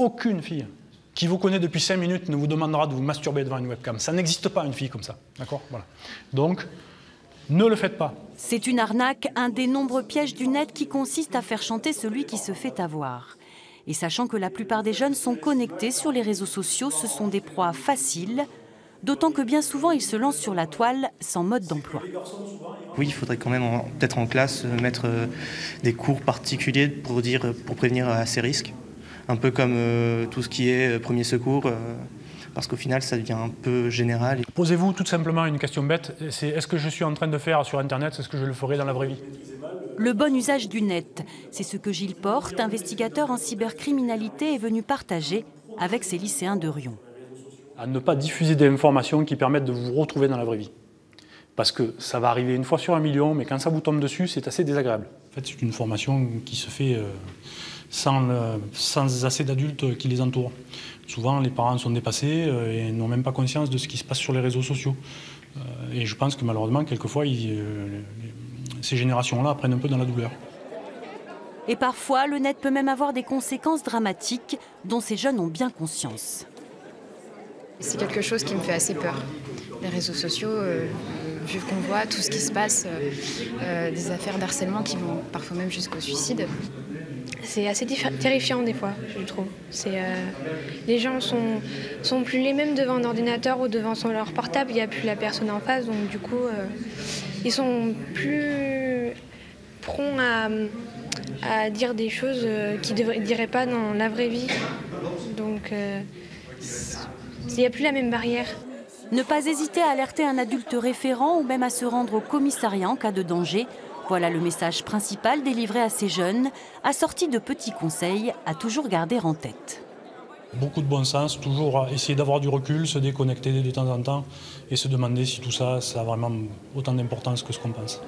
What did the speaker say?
aucune fille qui vous connaît depuis 5 minutes ne vous demandera de vous masturber devant une webcam. Ça n'existe pas, une fille comme ça. D'accord ? Voilà. Donc, ne le faites pas. C'est une arnaque, un des nombreux pièges du net qui consiste à faire chanter celui qui se fait avoir. Et sachant que la plupart des jeunes sont connectés sur les réseaux sociaux, ce sont des proies faciles, d'autant que bien souvent ils se lancent sur la toile sans mode d'emploi. Oui, il faudrait quand même, peut-être en classe, mettre des cours particuliers pour prévenir à ces risques. Un peu comme tout ce qui est premier secours, parce qu'au final, ça devient un peu général. Posez-vous tout simplement une question bête, c'est est-ce que je suis en train de faire sur Internet, est-ce que je le ferai dans la vraie vie ? Le bon usage du net, c'est ce que Gilles Porte, investigateur en cybercriminalité, est venu partager avec ces lycéens de Riom. À ne pas diffuser des informations qui permettent de vous retrouver dans la vraie vie. Parce que ça va arriver une fois sur 1 million, mais quand ça vous tombe dessus, c'est assez désagréable. En fait, c'est une formation qui se fait sans assez d'adultes qui les entourent. Souvent, les parents sont dépassés et n'ont même pas conscience de ce qui se passe sur les réseaux sociaux. Et je pense que malheureusement, quelquefois, ces générations-là apprennent un peu dans la douleur. Et parfois, le net peut même avoir des conséquences dramatiques dont ces jeunes ont bien conscience. C'est quelque chose qui me fait assez peur. Les réseaux sociaux, vu qu'on voit tout ce qui se passe, des affaires d'harcèlement qui vont parfois même jusqu'au suicide. C'est assez terrifiant des fois, je trouve. Les gens sont plus les mêmes devant un ordinateur ou devant leur portable, il n'y a plus la personne en face, donc du coup, ils sont plus prompts à dire des choses qu'ils ne diraient pas dans la vraie vie. Donc, il n'y a plus la même barrière. Ne pas hésiter à alerter un adulte référent ou même à se rendre au commissariat en cas de danger. Voilà le message principal délivré à ces jeunes, assorti de petits conseils à toujours garder en tête. Beaucoup de bon sens, toujours essayer d'avoir du recul, se déconnecter de temps en temps et se demander si tout ça, ça a vraiment autant d'importance que ce qu'on pense.